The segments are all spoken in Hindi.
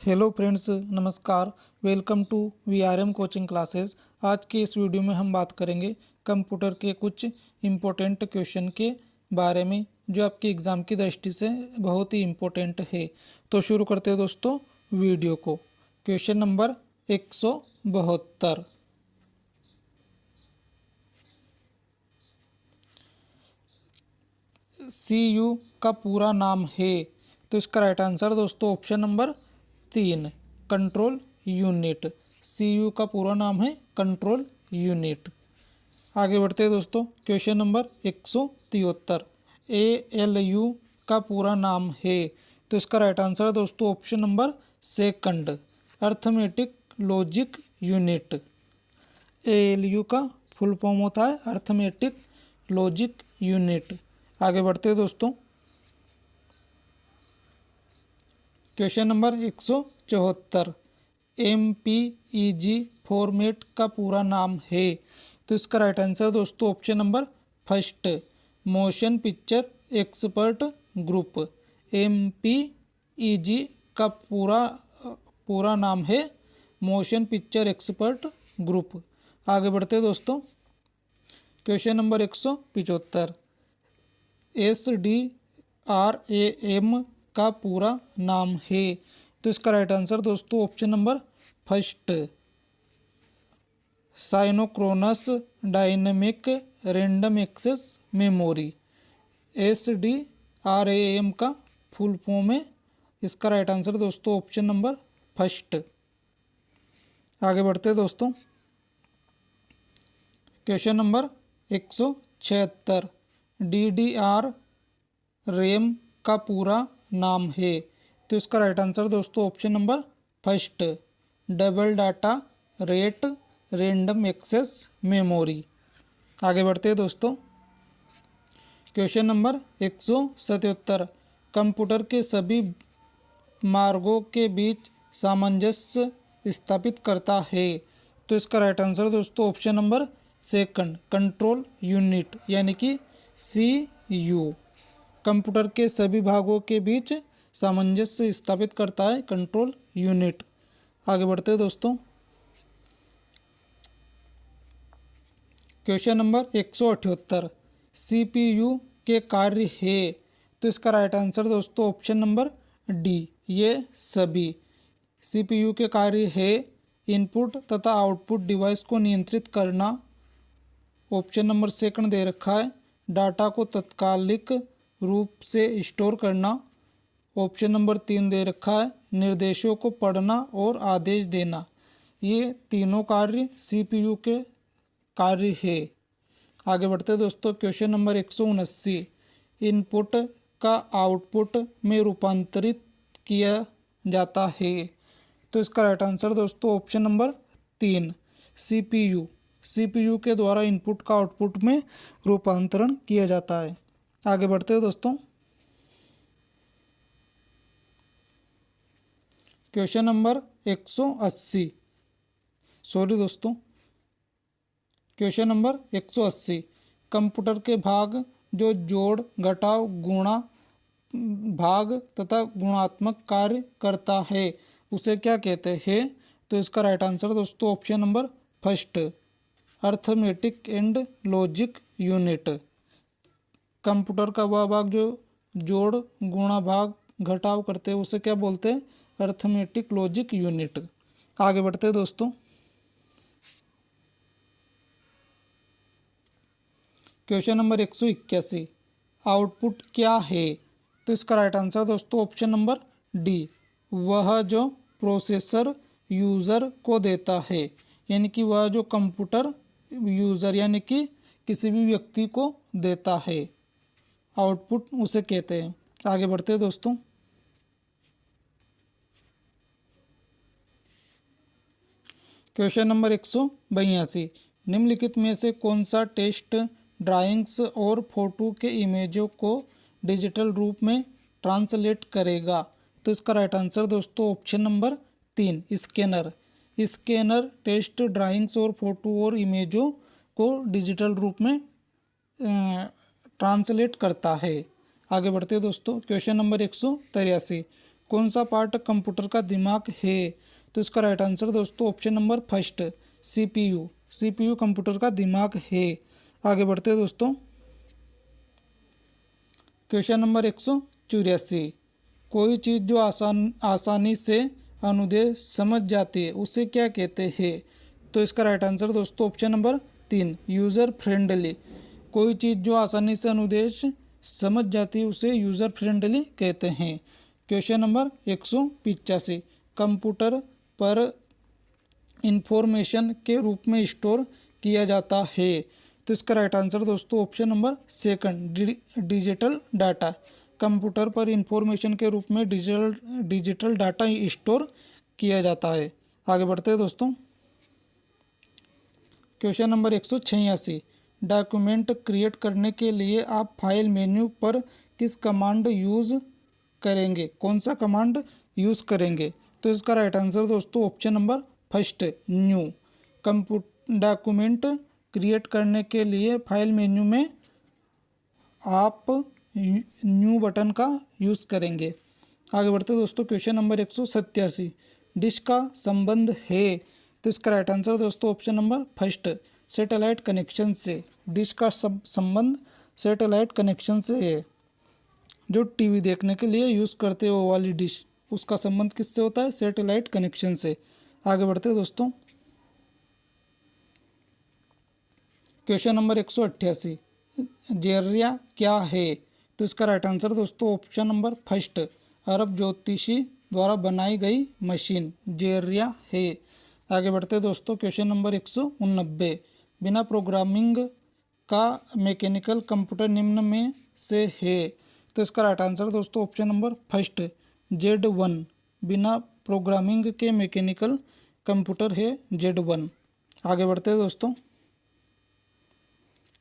हेलो फ्रेंड्स, नमस्कार। Welcome to VRM coaching classes. आज के इस वीडियो में हम बात करेंगे कंप्यूटर के कुछ इम्पोर्टेंट क्वेश्चन के बारे में जो आपके एग्ज़ाम की दृष्टि से बहुत ही इम्पोर्टेंट है। तो शुरू करते हैं दोस्तों वीडियो को। Question number 172। CU का पूरा नाम है। तो इसका राइट आंसर दोस्तों option number 3, control unit. CU का पूरा नाम है कंट्रोल यूनिट। आगे बढ़ते हैं दोस्तों क्वेश्चन नंबर 173। ALU का पूरा नाम है। तो इसका राइट आंसर दोस्तों option number second, arithmetic logic unit. ALU का फुल फॉर्म होता है अर्थमेटिक लॉजिक यूनिट। आगे बढ़ते हैं दोस्तों क्वेश्चन नंबर 174। MPEG फॉर्मेट का पूरा नाम है। तो इसका राइट आंसर दोस्तों option number first, motion picture expert group. MPEG का पूरा नाम है मोशन पिक्चर एक्सपर्ट ग्रुप। आगे बढ़ते हैं दोस्तों क्वेश्चन नंबर 175। SDRAM का पूरा नाम है। तो इसका राइट आंसर दोस्तों option number first, synchronous dynamic random access memory. SDRAM का फुल फॉर्म है। इसका राइट आंसर दोस्तों ऑप्शन नंबर फर्स्ट। आगे बढ़ते हैं दोस्तों क्वेश्चन नंबर 176। DDR-RAM का पूरा नाम है। तो इसका राइट आंसर दोस्तों option number first, double data rate random access memory. आगे बढ़ते हैं दोस्तों क्वेश्चन नंबर 177। कंप्यूटर के सभी मार्गों के बीच सामंजस्य स्थापित करता है। तो इसका राइट आंसर दोस्तों option number second, control unit यानी कि CU। कंप्यूटर के सभी भागों के बीच सामंजस्य स्थापित करता है कंट्रोल यूनिट। आगे बढ़ते हैं दोस्तों क्वेश्चन नंबर 178। CPU के कार्य है। तो इसका राइट आंसर दोस्तों ऑप्शन नंबर डी, ये सभी। CPU के कार्य है इनपुट तथा आउटपुट डिवाइस को नियंत्रित करना। ऑप्शन नंबर सेकंड दे रखा है डाटा को तात्कालिक रूप से स्टोर करना। ऑप्शन नंबर 3 दे रखा है निर्देशों को पढ़ना और आदेश देना। ये तीनों कार्य CPU के कार्य है। आगे बढ़ते हैं दोस्तों क्वेश्चन नंबर 179। इनपुट का आउटपुट में रूपांतरित किया जाता है। तो इसका राइट आंसर दोस्तों ऑप्शन नंबर 3, CPU के द्वारा इनपुट का आउटपुट में रूपांतरण किया जाता है। आगे बढ़ते हैं दोस्तों क्वेश्चन नंबर 180। सॉरी दोस्तों क्वेश्चन नंबर 180। कंप्यूटर के भाग जो जोड़ घटाव गुणा भाग तथा गुणात्मक कार्य करता है उसे क्या कहते हैं। तो इसका राइट आंसर दोस्तों option number first, arithmetic and logic unit. Computer का वह भाग जो जोड़ गुणा भाग घटाव करते हैं उसे क्या बोलते हैं, अर्थमेटिक लॉजिक यूनिट। आगे बढ़ते हैं दोस्तों क्वेश्चन नंबर 181। आउटपुट क्या है। तो इसका राइट आंसर दोस्तों ऑप्शन नंबर डी, वह जो प्रोसेसर यूज़र को देता है। यानी कि वह जो कंप्यूटर यूज़र यानी कि किसी भी व्यक्ति को देता है, आउटपुट उसे कहते हैं। आगे बढ़ते हैं दोस्तों क्वेश्चन नंबर 182। निम्नलिखित में से कौन सा टेस्ट ड्राइंग्स और फोटो के इमेजों को डिजिटल रूप में ट्रांसलेट करेगा। तो इसका राइट आंसर दोस्तों option number 3, scanner. Scanner test drawings और फोटो और इमेजों को डिजिटल रूप में ट्रांसलेट करता है। आगे बढ़ते हैं दोस्तों क्वेश्चन नंबर 183। कौन सा पार्ट कंप्यूटर का दिमाग है? तो इसका राइट आंसर दोस्तों option number first CPU. CPU computer का दिमाग है। आगे बढ़ते हैं दोस्तों। Question number 184। कोई चीज़ जो आसानी से अनुदेश समझ जाती है उसे क्या कहते हैं? तो इसका राइट आंसर दोस्तों ऑप्शन नंबर 3 यूज़र फ्रेंडली। कोई चीज़ जो आसानी से अनुदेश समझ जाती है उसे यूज़र फ्रेंडली कहते हैं। Question number 185। कंप्यूटर पर इंफॉर्मेशन के रूप में स्टोर किया जाता है। तो इसका राइट आंसर दोस्तों option number second digital data. Computer पर इंफॉर्मेशन के रूप में डिजिटल डाटा स्टोर किया जाता है। आगे बढ़ते हैं दोस्तों। Question number 186। डॉक्यूमेंट क्रिएट करने के लिए आप फाइल मेन्यू पर किस कमांड यूज़ करेंगे? कौन सा कमांड यूज़ करेंगे? तो इसका राइट आंसर दोस्तों option number first new. Document create करने के लिए फाइल मेन्यू में आप न्यू बटन का यूज़ करेंगे। आगे बढ़ते दोस्तों। Question number 187। डिश का संबंध है? तो इसका राइट आंसर दोस्तों option number first satellite connection से। डिश का संबंध सैटेलाइट कनेक्शन से है। जो टीवी देखने के लिए यूज़ करते हो वो वाली डिश, उसका संबंध किससे होता है? सैटेलाइट कनेक्शन से। आगे बढ़ते हैं दोस्तों। Question number 188। जेरिया क्या है? तो इसका राइट आंसर दोस्तों ऑप्शन नंबर फर्स्ट अरब ज्योतिषी द्वारा बनाई गई मशीन जेरिया है। आगे बढ़ते हैं दोस्तों। Question number 189। बिना प्रोग्रामिंग का मैकेनिकल कंप्यूटर निम्न में से है? तो इसका राइट आंसर दोस्तों ऑप्शन नंबर फर्स्ट Z1। बिना प्रोग्रामिंग के मैकेनिकल कंप्यूटर है Z1। आगे बढ़ते हैं दोस्तों।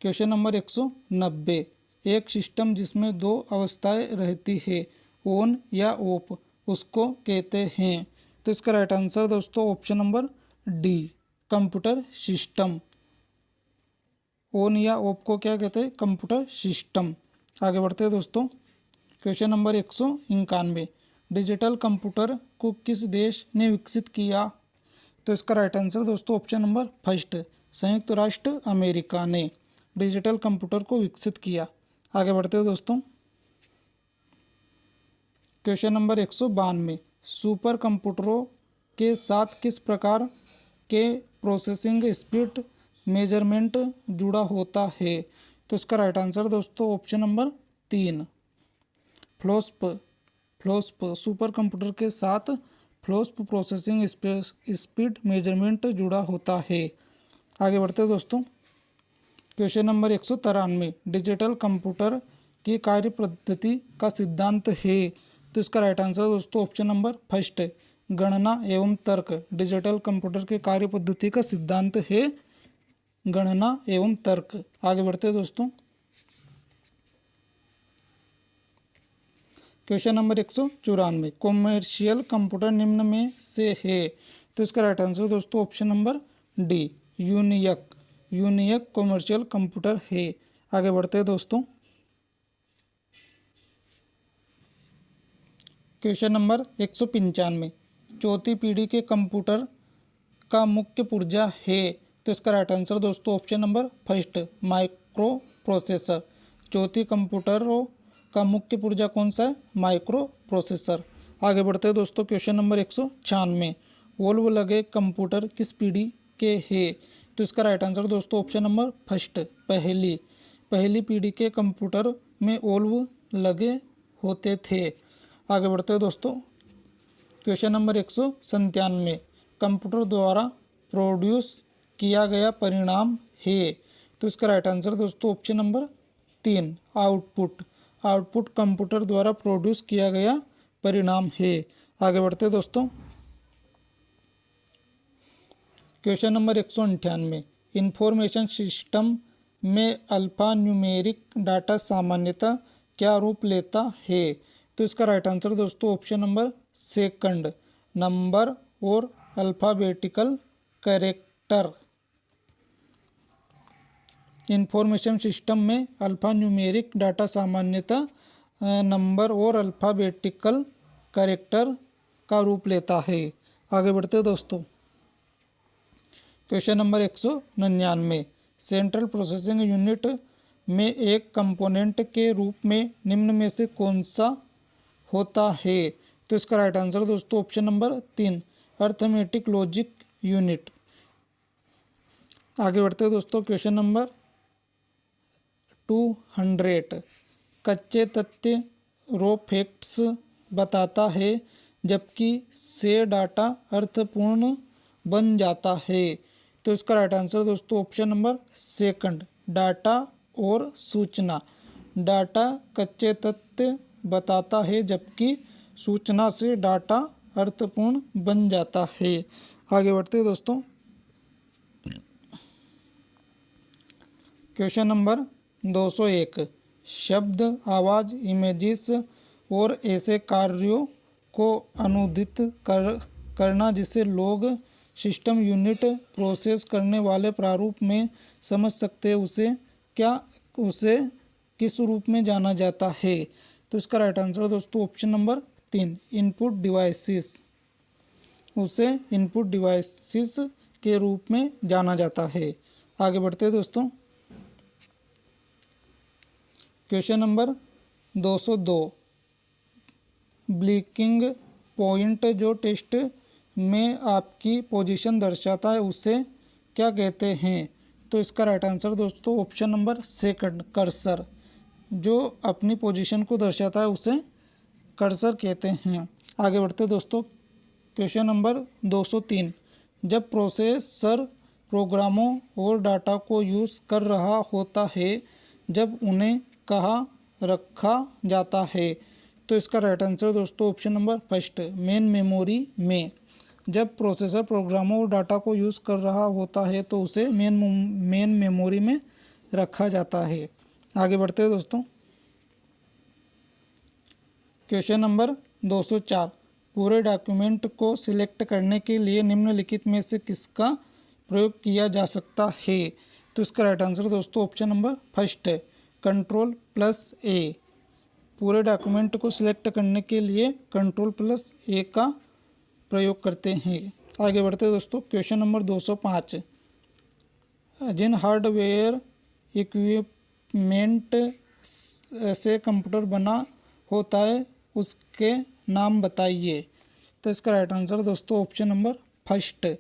Question number 190। एक सिस्टम जिसमें दो अवस्थाएं रहती है ऑन या ऑफ उसको कहते हैं? तो इसका राइट आंसर दोस्तों option number D computer system. On या ऑफ को क्या कहते हैं? Computer system. आगे बढ़ते हैं दोस्तों। Question number 191। डिजिटल कंप्यूटर को किस देश ने विकसित किया? तो इसका राइट आंसर दोस्तों ऑप्शन नंबर फर्स्ट संयुक्त राष्ट्र अमेरिका ने डिजिटल कंप्यूटर को विकसित किया। आगे बढ़ते हैं दोस्तों। Question number 192। सुपर कंप्यूटरों के साथ किस प्रकार के प्रोसेसिंग स्पीड मेजरमेंट जुड़ा होता है? तो इसका राइट आंसर दोस्तों ऑप्शन नंबर 3 फ्लोस्प। सुपर कंप्यूटर के साथ फ्लोस्प प्रोसेसिंग स्पीड मेजरमेंट जुड़ा होता है। आगे बढ़ते हैं दोस्तों। Question number 193। डिजिटल कंप्यूटर की कार्य पद्धति का सिद्धांत है? तो इसका राइट आंसर दोस्तों ऑप्शन नंबर फर्स्ट गणना एवं तर्क। डिजिटल कंप्यूटर के कार्य पद्धति का सिद्धांत है गणना एवं तर्क। आगे बढ़ते हैं दोस्तों। Question number 194। कॉमर्शियल कंप्यूटर निम्न में से है? तो इसका राइट आंसर दोस्तों option number D unique commercial computer है। आगे बढ़ते हैं दोस्तों। Question number 195। चौथी पीढ़ी के कंप्यूटर का मुख्य पुर्जा है? तो इसका राइट आंसर दोस्तों option number first micro processor. चौथी कंप्यूटरों का मुख्य पुर्जा कौन सा है? Micro processor. आगे बढ़ते हैं दोस्तों। Question number 196। वोल्व लगे कंप्यूटर किस पीढ़ी के हैं? तो इसका राइट आंसर दोस्तों ऑप्शन नंबर फर्स्ट पहली पीढ़ी के कंप्यूटर में वोल्व लगे होते थे। आगे बढ़ते हैं दोस्तों। Question number 197। कंप्यूटर द्वारा प्रोड्यूस किया गया परिणाम है? तो इसका राइट आंसर दोस्तों ऑप्शन नंबर 3 आउटपुट कंप्यूटर द्वारा प्रोड्यूस किया गया परिणाम है। आगे बढ़ते हैं दोस्तों। Question number 198। इंफॉर्मेशन सिस्टम में अल्फा न्यूमेरिक डाटा सामान्यतः क्या रूप लेता है? तो इसका राइट आंसर दोस्तों ऑप्शन नंबर सेकंड नंबर और अल्फ़ाबेटिकल कैरेक्टर। इंफॉर्मेशन सिस्टम में अल्फ़ा न्यूमेरिक डाटा सामान्यतः नंबर और अल्फ़ाबेटिकल कैरेक्टर का रूप लेता है। आगे बढ़ते हैं दोस्तों। Question number 199, central processing unit में एक कंपोनेंट के रूप में निम्न में से कौन सा होता है? तो इसका राइट आंसर दोस्तों option number 3, arithmetic logic unit. आगे बढ़ते हैं दोस्तों। क्वेश्चन नंबर 200, कच्चे तथ्य रो फैक्ट्स बताता है जबकि से डाटा अर्थपूर्ण बन जाता है। तो इसका राइट आंसर दोस्तों ऑप्शन नंबर 2, डाटा और सूचना। डाटा कच्चे तथ्य बताता है जबकि सूचना से डाटा अर्थपूर्ण बन जाता है। आगे बढ़ते हैं दोस्तों। क्वेश्चन नंबर 201, शब्द, आवाज़, इमेजेस और ऐसे कार्यों को अनुदित करना जिसे लोग सिस्टम यूनिट प्रोसेस करने वाले प्रारूप में समझ सकते हैं उसे किस रूप में जाना जाता है? तो इसका राइट आंसर दोस्तों ऑप्शन नंबर 3, इनपुट डिवाइसेस। उसे इनपुट डिवाइसेस के रूप में जाना जाता है। आगे बढ़ते हैं दोस्तों। क्वेश्चन नंबर 202, ब्लिंकिंग पॉइंट जो टेस्ट में आपकी पोजीशन दर्शाता है उसे क्या कहते हैं? तो इसका राइट आंसर दोस्तों ऑप्शन नंबर 2, कर्सर। जो अपनी पोजीशन को दर्शाता है उसे कर्सर कहते हैं। आगे बढ़ते दोस्तों। क्वेश्चन नंबर 203, जब प्रोसेसर प्रोग्रामों और डाटा को यूज़ कर रहा होता है जब उन्हें कहाँ रखा जाता है? तो इसका राइट आंसर दोस्तों ऑप्शन नंबर 1, मेन मेमोरी में। जब प्रोसेसर प्रोग्रामों और डाटा को यूज़ कर रहा होता है तो उसे मेन मेमोरी में रखा जाता है। आगे बढ़ते हैं दोस्तों। क्वेश्चन नंबर 204, पूरे डॉक्यूमेंट को सिलेक्ट करने के लिए निम्नलिखित में से किसका प्रयोग किया जा सकता है? तो इसका राइट आंसर दोस्तों ऑप्शन नंबर 1, Ctrl+A। पूरे डॉक्यूमेंट को सिलेक्ट करने के लिए Ctrl+A का प्रयोग करते हैं। आगे बढ़ते हैं दोस्तों। क्वेश्चन नंबर 205, जिन हार्डवेयर इक्विपमेंट से कंप्यूटर बना होता है उसके नाम बताइए। तो इसका राइट आंसर दोस्तों option number 1,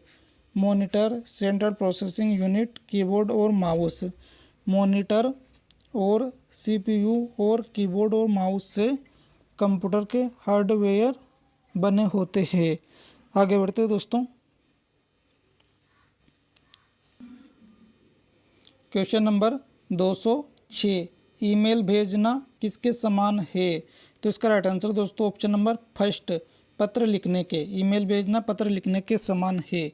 monitor, central processing unit, keyboard और माउस। मॉनिटर और सीपीयू और कीबोर्ड और माउस से कंप्यूटर के हार्डवेयर बने होते हैं। आगे बढ़ते हैं दोस्तों। क्वेश्चन नंबर 206, ईमेल भेजना किसके समान है? तो इसका राइट आंसर दोस्तों ऑप्शन नंबर 1, पत्र लिखने के। ईमेल भेजना पत्र लिखने के समान है।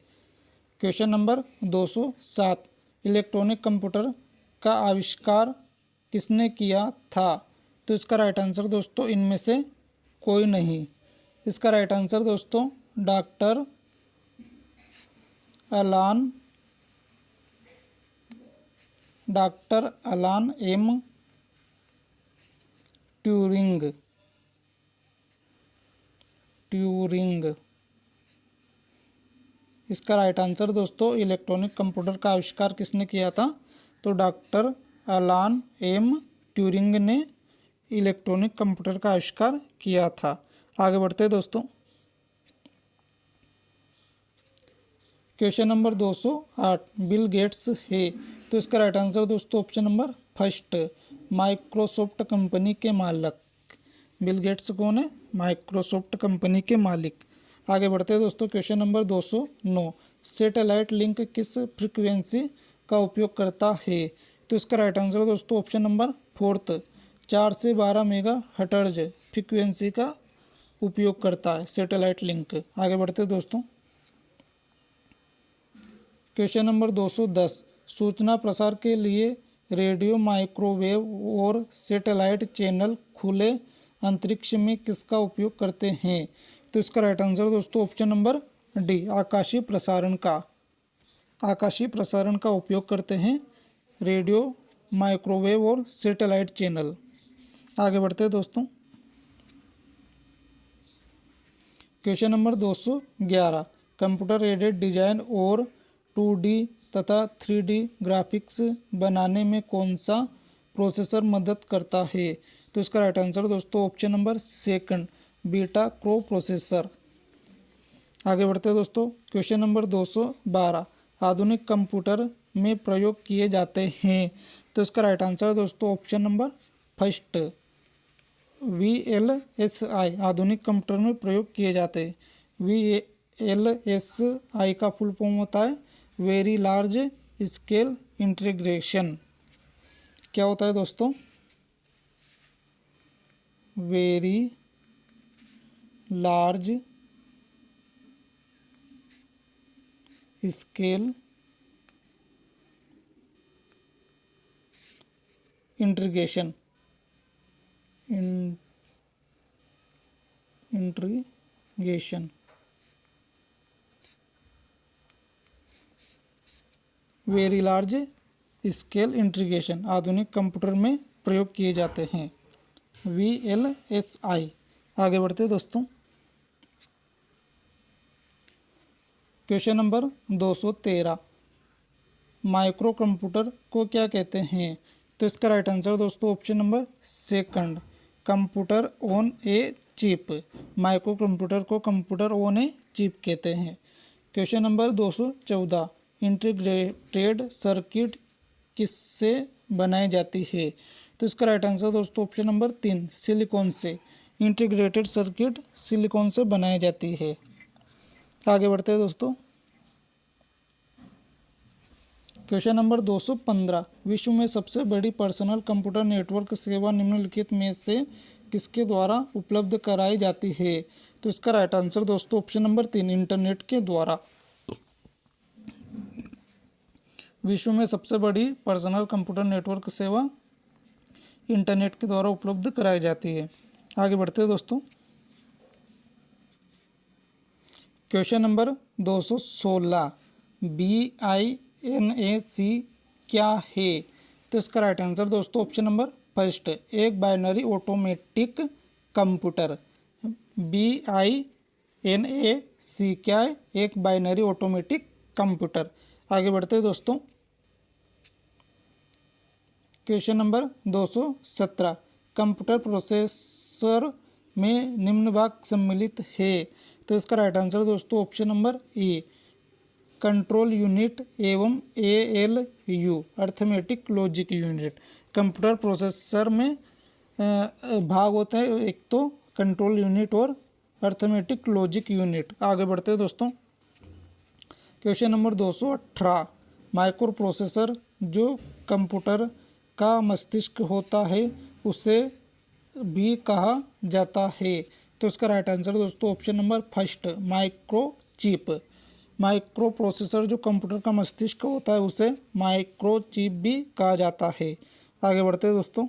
क्वेश्चन नंबर 207, इलेक्ट्रॉनिक कंप्यूटर का आविष्कार किसने किया था? तो इसका राइट आंसर दोस्तों इनमें से कोई नहीं। इसका राइट आंसर दोस्तों डॉक्टर अलान एम ट्यूरिंग। इसका राइट आंसर दोस्तों इलेक्ट्रॉनिक कंप्यूटर का आविष्कार किसने किया था? तो डॉक्टर अलान एम ट्यूरिंग ने इलेक्ट्रॉनिक कंप्यूटर का आविष्कार किया था। आगे बढ़ते हैं दोस्तों। क्वेश्चन नंबर 208, बिल गेट्स है। तो इसका राइट आंसर दोस्तों ऑप्शन नंबर 1, माइक्रोसॉफ्ट कंपनी के मालिक। बिल गेट्स कौन है? माइक्रोसॉफ्ट कंपनी के मालिक। आगे बढ़ते हैं दोस्तों। क्वेश्चन नंबर 209, सैटेलाइट लिंक किस फ्रीक्वेंसी का उपयोग करता है? तो इसका राइट आंसर दोस्तों ऑप्शन नंबर 4, 4 से 12 मेगाहर्ट्ज फ्रीक्वेंसी का उपयोग करता है सैटेलाइट लिंक। आगे बढ़ते हैं दोस्तों। क्वेश्चन नंबर 210, सूचना प्रसार के लिए रेडियो, माइक्रोवेव और सैटेलाइट चैनल खुले अंतरिक्ष में किसका उपयोग करते हैं? तो इसका राइट आंसर दोस्तों ऑप्शन नंबर डी, आकाशीय प्रसारण का उपयोग करते हैं रेडियो, माइक्रोवेव और सैटेलाइट चैनल। आगे बढ़ते हैं दोस्तों। Question number 211, computer aided design और 2D तथा 3D ग्राफिक्स बनाने में कौन सा प्रोसेसर मदद करता है? तो इसका राइट आंसर दोस्तों option number second, beta crow processor. आगे बढ़ते हैं दोस्तों। क्वेश्चन नंबर 212, आधुनिक कंप्यूटर में प्रयोग किए जाते हैं। तो इसका राइट आंसर दोस्तों ऑप्शन नंबर फर्स्ट, VLSI आधुनिक कंप्यूटर में प्रयोग किए जाते हैं। VLSI का फुल फॉर्म होता है वेरी लार्ज स्केल इंटीग्रेशन। क्या होता है दोस्तों? Very large scale integration integration very large scale integration आधुनिक कंप्यूटर में प्रयोग किए जाते हैं, VLSI। आगे बढ़ते हैं दोस्तों। क्वेश्चन नंबर 213, माइक्रो कंप्यूटर को क्या कहते हैं? तो इसका राइट आंसर दोस्तों option number second, computer on a chip. Micro computer को कंप्यूटर ऑन ए चिप कहते हैं। क्वेश्चन नंबर 214, इंटीग्रेटेड सर्किट किससे बनाई जाती है? तो इसका राइट आंसर दोस्तों ऑप्शन नंबर 3, सिलिकॉन से। इंटीग्रेटेड सर्किट सिलिकॉन से बनाई जाती है। आगे बढ़ते हैं दोस्तों। क्वेश्चन नंबर 215, विश्व में सबसे बड़ी पर्सनल कंप्यूटर नेटवर्क सेवा निम्नलिखित में से किसके द्वारा उपलब्ध कराई जाती है? तो इसका राइट आंसर दोस्तों ऑप्शन नंबर 3, इंटरनेट के द्वारा। विश्व में सबसे बड़ी पर्सनल कंप्यूटर नेटवर्क सेवा इंटरनेट के द्वारा उपलब्ध कराई जाती है। आगे बढ़ते हैं दोस्तों। क्वेश्चन नंबर 216, BINAC क्या है? तो इसका राइट आंसर दोस्तों ऑप्शन नंबर फर्स्ट, एक बाइनरी ऑटोमेटिक कंप्यूटर। BINAC क्या है? एक बाइनरी ऑटोमेटिक कंप्यूटर। आगे बढ़ते हैं दोस्तों। क्वेश्चन नंबर 217, कंप्यूटर प्रोसेसर में निम्न भाग सम्मिलित है। तो इसका राइट आंसर दोस्तों option number A, control unit एवं ALU arithmetic logic unit. Computer processor में भाग होते हैं, एक तो कंट्रोल यूनिट और अर्थमेटिक लॉजिक यूनिट। आगे बढ़ते हैं दोस्तों। क्वेश्चन नंबर 218, माइक्रो प्रोसेसर जो कंप्यूटर का मस्तिष्क होता है उसे भी कहा जाता है। तो इसका राइट आंसर दोस्तों option number first, micro chip. Micro processor जो कंप्यूटर का मस्तिष्क होता है उसे माइक्रो चिप भी कहा जाता है। आगे बढ़ते हैं दोस्तों।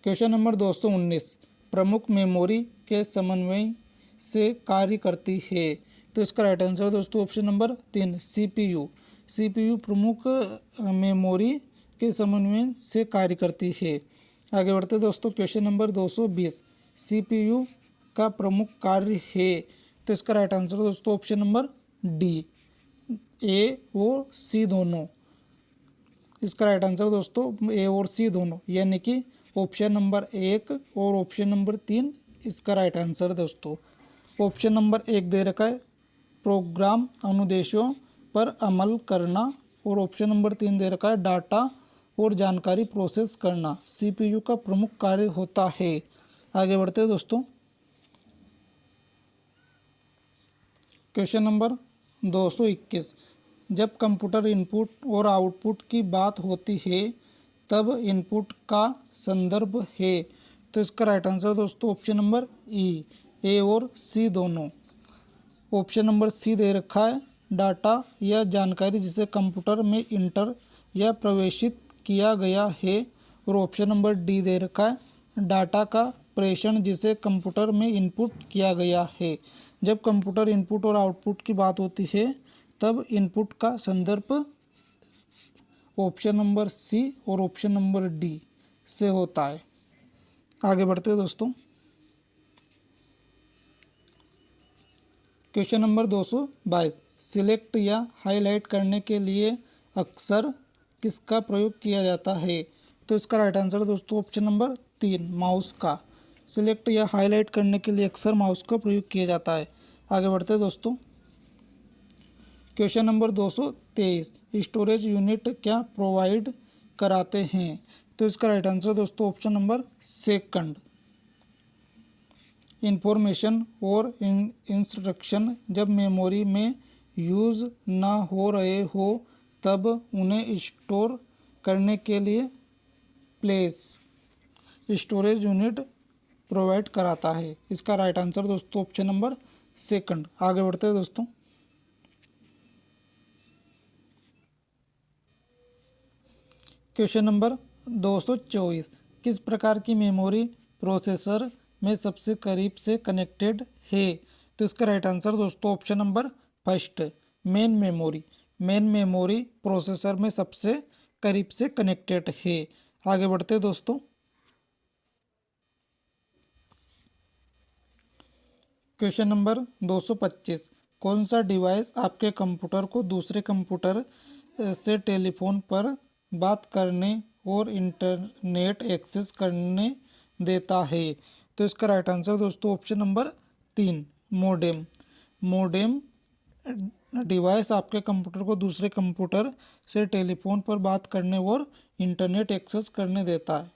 क्वेश्चन नंबर 219, प्रमुख मेमोरी के समन्वय से कार्य करती है। तो इसका राइट आंसर दोस्तों ऑप्शन नंबर 3, CPU। CPU प्रमुख मेमोरी के समन्वय से कार्य करती है। आगे बढ़ते दोस्तों। क्वेश्चन नंबर 220, CPU का प्रमुख कार्य है। तो इसका राइट आंसर दोस्तों ऑप्शन नंबर डी, A और C दोनों। इसका राइट आंसर दोस्तों A और C दोनों, यानी कि ऑप्शन नंबर 1 और ऑप्शन नंबर 3 इसका राइट आंसर दोस्तों। ऑप्शन नंबर 1 दे रखा है प्रोग्राम अनुदेशों पर अमल करना, और ऑप्शन नंबर 3 दे रखा है डाटा और जानकारी प्रोसेस करना CPU का प्रमुख कार्य होता है। आगे बढ़ते हैं दोस्तों। क्वेश्चन नंबर 221, जब कंप्यूटर इनपुट और आउटपुट की बात होती है तब इनपुट का संदर्भ है। तो इसका राइट आंसर दोस्तों ऑप्शन नंबर ई, A और C दोनों। ऑप्शन नंबर सी दे रखा है डाटा या जानकारी जिसे कंप्यूटर में इंटर या प्रवेशित किया गया है, और ऑप्शन नंबर डी दे रखा है डाटा का प्रेषण जिसे कंप्यूटर में इनपुट किया गया है। जब कंप्यूटर इनपुट और आउटपुट की बात होती है तब इनपुट का संदर्भ ऑप्शन नंबर सी और ऑप्शन नंबर डी से होता है। आगे बढ़ते हैं दोस्तों। क्वेश्चन नंबर 222, सिलेक्ट या हाईलाइट करने के लिए अक्सर किसका प्रयोग किया जाता है? तो इसका राइट आंसर दोस्तों ऑप्शन नंबर 3, माउस का। सिलेक्ट या हाईलाइट करने के लिए अक्सर माउस का प्रयोग किया जाता है। आगे बढ़ते हैं दोस्तों। क्वेश्चन नंबर 223, स्टोरेज यूनिट क्या प्रोवाइड कराते हैं? तो इसका राइट आंसर दोस्तों ऑप्शन नंबर 2, इंफॉर्मेशन और इंस्ट्रक्शन जब मेमोरी में यूज़ ना हो रहे हो तब उन्हें स्टोर करने के लिए प्लेस स्टोरेज यूनिट प्रोवाइड कराता है। इसका राइट आंसर दोस्तों ऑप्शन नंबर 2। आगे बढ़ते हैं दोस्तों। क्वेश्चन नंबर 224, किस प्रकार की मेमोरी प्रोसेसर में सबसे करीब से कनेक्टेड है? तो इसका राइट आंसर दोस्तों option number 1, main memory. Main memory processor में सबसे करीब से कनेक्टेड है। आगे बढ़ते हैं दोस्तों। क्वेश्चन नंबर 225, कौन सा डिवाइस आपके कंप्यूटर को दूसरे कंप्यूटर से टेलीफोन पर बात करने और इंटरनेट एक्सेस करने देता है? तो इसका राइट आंसर दोस्तों option number 3, modem. Modem device आपके कंप्यूटर को दूसरे कंप्यूटर से टेलीफोन पर बात करने और इंटरनेट एक्सेस करने देता है।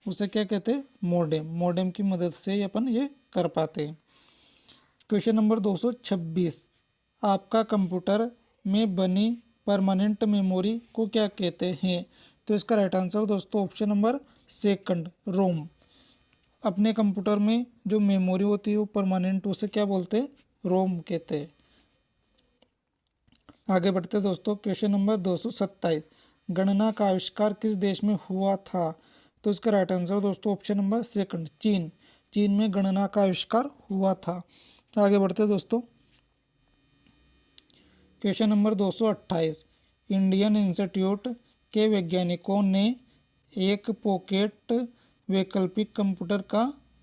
उसे क्या कहते हैं? मोडेम। मोडेम की मदद से ही अपन ये कर पाते हैं। क्वेश्चन नंबर 226, आपका कंप्यूटर में बनी परमानेंट मेमोरी को क्या कहते हैं? तो इसका राइट आंसर दोस्तों ऑप्शन नंबर 2, रोम। अपने कंप्यूटर में जो मेमोरी होती है वो परमानेंट, उसे क्या बोलते हैं? रोम कहते हैं। आगे बढ़ते दोस्तों। क्वेश्चन नंबर 227, गणना का आविष्कार किस देश में हुआ था? तो इसका राइट आंसर दोस्तों ऑप्शन नंबर 2, चीन। चीन में गणना का आविष्कार हुआ था। आगे बढ़ते दोस्तों। क्वेश्चन नंबर 228, इंडियन इंस्टीट्यूट के वैज्ञानिकों ने एक पॉकेट वैकल्पिक कंप्यूटर का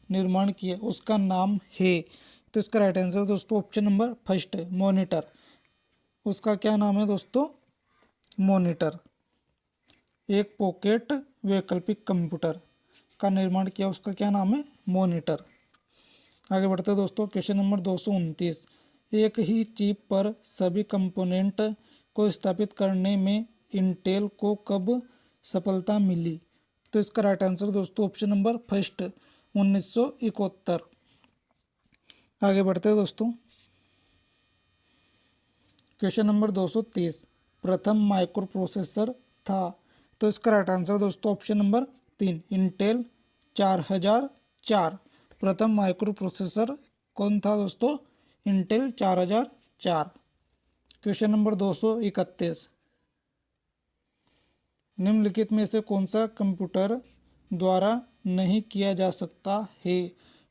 निर्माण किया, उसका नाम है? तो इसका राइट आंसर दोस्तों ऑप्शन नंबर 1, मॉनिटर। उसका क्या नाम है दोस्तों? मॉनिटर। एक पॉकेट वैकल्पिक कंप्यूटर का निर्माण किया, उसका क्या नाम है? मॉनिटर। आगे बढ़ते दोस्तों। क्वेश्चन नंबर 229, एक ही चिप पर सभी कंपोनेंट को स्थापित करने में इंटेल को कब सफलता मिली? तो इसका राइट आंसर दोस्तों ऑप्शन नंबर 1, 1971। आगे बढ़ते हैं दोस्तों। क्वेश्चन नंबर 230, प्रथम माइक्रो प्रोसेसर था? तो इसका राइट आंसर दोस्तों ऑप्शन नंबर 3, इंटेल 4004। प्रथम माइक्रो प्रोसेसर कौन था दोस्तों? इंटेल 4004। क्वेश्चन नंबर 231, निम्नलिखित में से कौन सा कंप्यूटर द्वारा नहीं किया जा सकता है?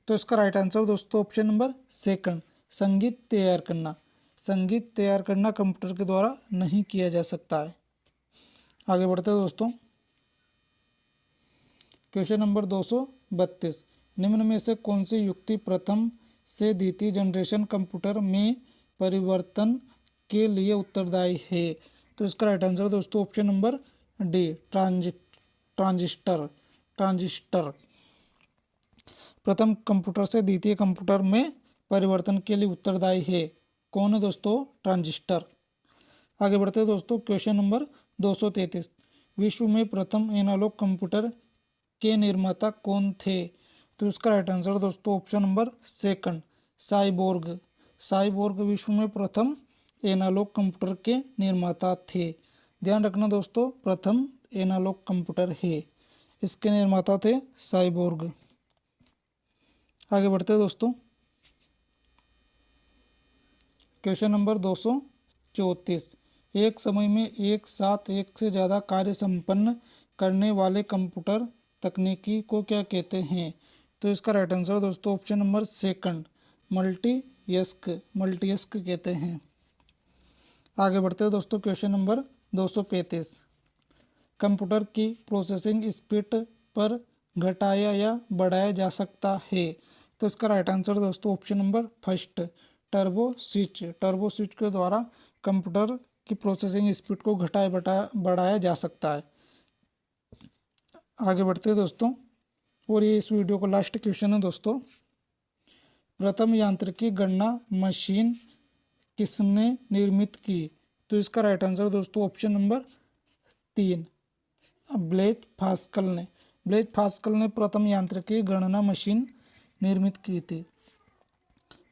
तो इसका राइट आंसर दोस्तों ऑप्शन नंबर 2, संगीत तैयार करना। संगीत तैयार करना कंप्यूटर के द्वारा नहीं किया जा सकता है। आगे बढ़ते हैं दोस्तों। क्वेश्चन नंबर 232, निम्न में से कौन सी युक्ति प्रथम से द्वितीय जनरेशन कंप्यूटर में परिवर्तन के लिए उत्तरदायी है? तो इसका राइट आंसर दोस्तों option number D, transistor. Transistor प्रथम कंप्यूटर से द्वितीय कंप्यूटर में परिवर्तन के लिए उत्तरदायी है। कौन है दोस्तों? ट्रांजिस्टर। आगे बढ़ते हैं दोस्तों। क्वेश्चन नंबर 233, विश्व में प्रथम एनालॉग कंप्यूटर के निर्माता कौन थे? तो इसका राइट आंसर दोस्तों ऑप्शन नंबर 2, साइबोर्ग। साइबोर्ग विश्व में प्रथम एनालॉग कंप्यूटर के निर्माता थे। ध्यान रखना दोस्तों, प्रथम एनालॉग कंप्यूटर है, इसके निर्माता थे साइबोर्ग। आगे बढ़ते हैं दोस्तों। क्वेश्चन नंबर 234, एक समय में एक साथ एक से ज़्यादा कार्य संपन्न करने वाले कंप्यूटर तकनीकी को क्या कहते हैं? तो इसका राइट आंसर दोस्तों ऑप्शन नंबर 2, मल्टीयस्क। मल्टीयस्क कहते हैं। आगे बढ़ते हैं दोस्तों। क्वेश्चन नंबर 235, कंप्यूटर की प्रोसेसिंग स्पीड पर घटाया या बढ़ाया जा सकता है? तो इसका राइट आंसर दोस्तों ऑप्शन नंबर 1, टर्बो स्विच के द्वारा कंप्यूटर की प्रोसेसिंग स्पीड को बढ़ाया जा सकता है। आगे बढ़ते हैं दोस्तों, और ये इस वीडियो का लास्ट क्वेश्चन है दोस्तों। प्रथम यांत्रिकी गणना मशीन किसने निर्मित की? तो इसका राइट आंसर दोस्तों ऑप्शन नंबर 3, ब्लेज पास्कल ने प्रथम यांत्रिकी गणना मशीन निर्मित की थी।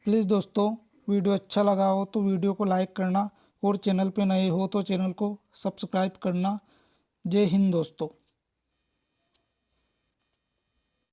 प्लीज़ दोस्तों, वीडियो अच्छा लगा हो तो वीडियो को लाइक करना और चैनल पे नए हो तो चैनल को सब्सक्राइब करना। जय हिंद दोस्तों।